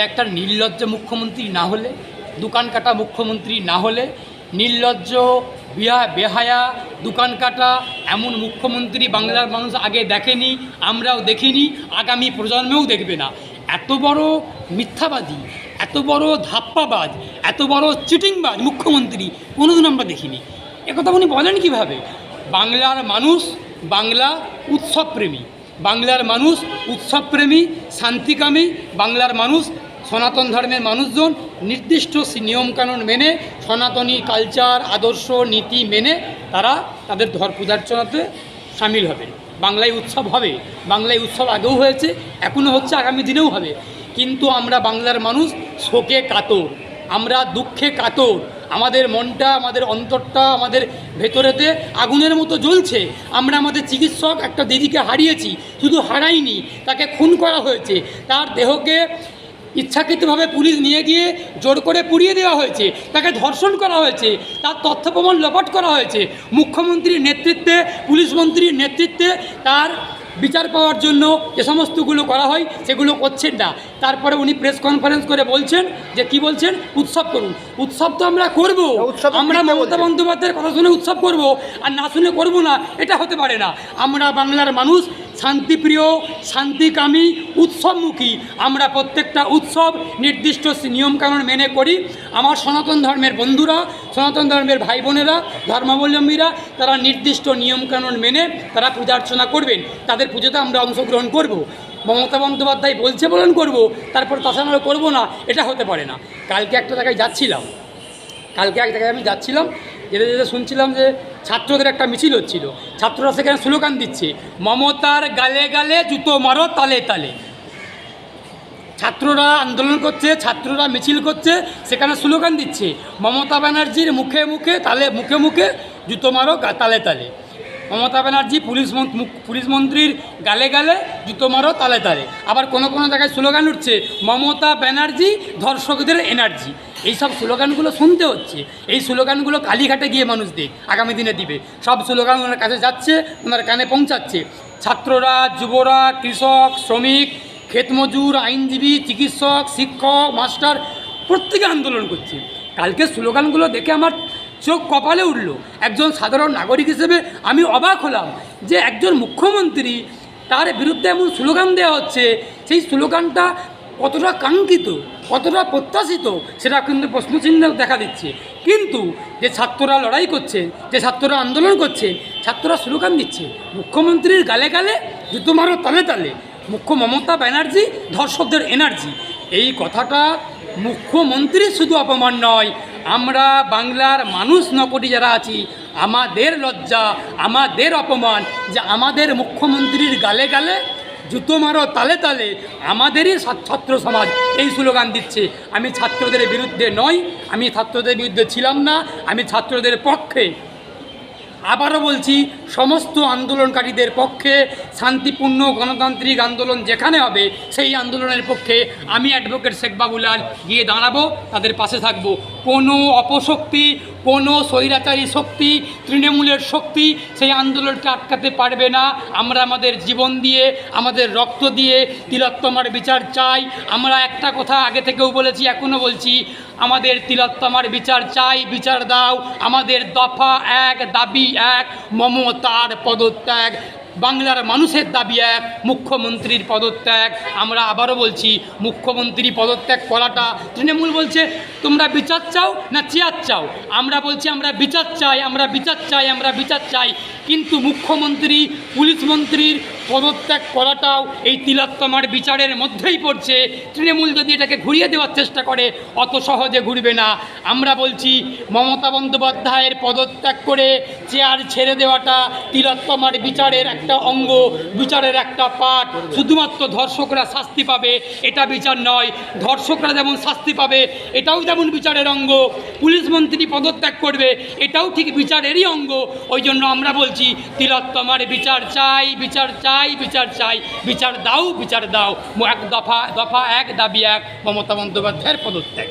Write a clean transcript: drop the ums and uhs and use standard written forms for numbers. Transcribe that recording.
একটা নির্লজ্জ মুখ্যমন্ত্রী না হলে, দোকান কাটা মুখ্যমন্ত্রী না হলে, নির্লজ্জ বেহায়া দোকান কাটা এমন মুখ্যমন্ত্রী বাংলার মানুষ আগে দেখেনি, আমরাও দেখিনি, আগামী প্রজন্মেও দেখবে না। এত বড় মিথ্যাবাদী, এত বড় ধাপ্পাবাজ, এত বড় চিটিংবাজ মুখ্যমন্ত্রী কোনোদিন আমরা দেখিনি। একথা উনি বলেন কীভাবে? বাংলার মানুষ বাংলা উৎসবপ্রেমী, বাংলার মানুষ উৎসবপ্রেমী, শান্তিকামী, বাংলার মানুষ সনাতন ধর্মের মানুষজন নির্দিষ্ট নিয়মকানুন মেনে, সনাতনী কালচার, আদর্শ, নীতি মেনে তারা তাদের পূজার্চনাতে সামিল হবে। বাংলায় উৎসব হবে, বাংলায় উৎসব আগেও হয়েছে, এখনও হচ্ছে, আগামী দিনেও হবে। কিন্তু আমরা বাংলার মানুষ শোকে কাতর, আমরা দুঃখে কাতর, আমাদের মনটা, আমাদের অন্তরটা, আমাদের ভেতরেতে আগুনের মতো জ্বলছে। আমরা আমাদের চিকিৎসক একটা দিদিকে হারিয়েছি, শুধু হারাইনি, তাকে খুন করা হয়েছে, তার দেহকে ইচ্ছাকৃতভাবে পুলিশ নিয়ে গিয়ে জোর করে পুড়িয়ে দেওয়া হয়েছে, তাকে ধর্ষণ করা হয়েছে, তার তথ্য প্রমাণ লোপাট করা হয়েছে। মুখ্যমন্ত্রীর নেতৃত্বে, পুলিশ মন্ত্রীর নেতৃত্বে তার বিচার পাওয়ার জন্য যে সমস্তগুলো করা হয় সেগুলো করছেন না। তারপরে উনি প্রেস কনফারেন্স করে বলছেন যে কি বলছেন? উৎসব করুন। উৎসব তো আমরা করব, আমরা মমতা বন্দ্যোপাধ্যায়ের কথা শুনে উৎসব করব আর না শুনে করব না, এটা হতে পারে না। আমরা বাংলার মানুষ শান্তিপ্রিয়, শান্তিকামী, উৎসবমুখী। আমরা প্রত্যেকটা উৎসব নির্দিষ্ট নিয়মকানুন মেনে করি। আমার সনাতন ধর্মের বন্ধুরা, সনাতন ধর্মের ভাই বোনেরা, ধর্মাবলম্বীরা তারা নির্দিষ্ট নিয়মকানুন মেনে তারা পূজা অর্চনা করবেন, তাদের পুজোতে আমরা অংশগ্রহণ করব। মমতা বন্দ্যোপাধ্যায় বলছে বলেন করব, তারপর তাছাড়া করবো না, এটা হতে পারে না। কালকে এক জায়গায় আমি যাচ্ছিলাম, যেতে যেতে শুনছিলাম যে ছাত্রদের একটা মিছিল হচ্ছিল, ছাত্ররা সেখানে স্লোগান দিচ্ছে, মমতার গালে গালে জুতো মারো তালে তালে। ছাত্ররা আন্দোলন করছে, ছাত্ররা মিছিল করছে, সেখানে স্লোগান দিচ্ছে, মমতা ব্যানার্জির মুখে মুখে মুখে মুখে জুতো মারো তালে তালে। মমতা ব্যানার্জি পুলিশ মন্ত্রীর গালে গালে জুতো মারো তালে তালে। আবার কোনো কোনো জায়গায় স্লোগান উঠছে, মমতা ব্যানার্জি ধর্ষকদের এনার্জি। এইসব স্লোগানগুলো শুনতে হচ্ছে, এই স্লোগানগুলো কালীঘাটে গিয়ে মানুষ আগামী দিনে দিবে। সব স্লোগান ওনার কাছে যাচ্ছে, ওনার কানে পৌঁছাচ্ছে। ছাত্ররা, যুবরা, কৃষক, শ্রমিক, ক্ষেতমজুর, আইনজীবী, চিকিৎসক, শিক্ষক, মাস্টার প্রত্যেকে আন্দোলন করছে। কালকে স্লোগানগুলো দেখে আমার চোখ কপালে উঠল। একজন সাধারণ নাগরিক হিসেবে আমি অবাক হলাম যে একজন মুখ্যমন্ত্রী, তার বিরুদ্ধে এমন স্লোগান দেওয়া হচ্ছে, সেই স্লোগানটা কতটা কাঙ্ক্ষিত, কতটা প্রত্যাশিত সেটা কিন্তু প্রশ্নচিহ্ন দেখা দিচ্ছে। কিন্তু যে ছাত্ররা লড়াই করছে, যে ছাত্ররা আন্দোলন করছে, ছাত্ররা স্লোগান দিচ্ছে, মুখ্যমন্ত্রীর গালে গালে জুতো মারো তালে তালে, মমতা ব্যানার্জি ধর্ষকদের এনার্জি। এই কথাটা মুখ্যমন্ত্রীর শুধু অপমান নয়, আমরা বাংলার মানুষ নকটি যারা আছি, আমাদের লজ্জা, আমাদের অপমান যে আমাদের মুখ্যমন্ত্রীর গালে গালে জুতো মারো তালে তালে আমাদেরই ছাত্র সমাজ এই স্লোগান দিচ্ছে। আমি ছাত্রদের বিরুদ্ধে নই, আমি ছাত্রদের বিরুদ্ধে ছিলাম না, আমি ছাত্রদের পক্ষে। আবারও বলছি, সমস্ত আন্দোলনকারীদের পক্ষে, শান্তিপূর্ণ গণতান্ত্রিক আন্দোলন যেখানে হবে সেই আন্দোলনের পক্ষে আমি অ্যাডভোকেট শেখ বাবুলাল গিয়ে দাঁড়াবো, তাদের পাশে থাকবো। কোনো অপশক্তি, কোনো স্বৈরাচারী শক্তি, তৃণমূলের শক্তি সেই আন্দোলনকে আটকাতে পারবে না। আমরা আমাদের জীবন দিয়ে, আমাদের রক্ত দিয়ে তিলোত্তমার বিচার চাই। আমরা একটা কথা আগে থেকেও বলেছি, এখনও বলছি, আমাদের তিলোত্তমার বিচার চাই, বিচার দাও। আমাদের দফা এক, দাবি এক, মমতার পদত্যাগ। বাংলার মানুষের দাবি এক, মুখ্যমন্ত্রীর পদত্যাগ। আমরা আবারও বলছি, মুখ্যমন্ত্রী পদত্যাগ করাটা, তৃণমূল বলছে তোমরা বিচার চাও না চেয়ার চাও, আমরা বলছি আমরা বিচার চাই, আমরা বিচার চাই, আমরা বিচার চাই। কিন্তু মুখ্যমন্ত্রী, পুলিশ মন্ত্রীর পদত্যাগ করাটাও এই তিলোত্তমার বিচারের মধ্যেই পড়ছে। তৃণমূল যদি এটাকে ঘুরিয়ে দেওয়ার চেষ্টা করে, অত সহজে ঘুরবে না। আমরা বলছি মমতা বন্দ্যোপাধ্যায়ের পদত্যাগ করে চেয়ার ছেড়ে দেওয়াটা তিলোত্তমার বিচারের একটা অঙ্গ, বিচারের একটা পার্ট। শুধুমাত্র ধর্ষকরা শাস্তি পাবে এটা বিচার নয়, ধর্ষকরা যেমন শাস্তি পাবে এটাও যেমন বিচারের অঙ্গ। পুলিশ মন্ত্রী পদত্যাগ করবে এটাও ঠিক বিচারেরই অঙ্গ। ওই জন্য আমরা বলছি তিলোত্তমার বিচার চাই, বিচার চাই, বিচার চাই, বিচার দাও, বিচার দাও। দফা এক, দাবি এক, মমতা বন্দ্যোপাধ্যায়ের পদত্যাগ।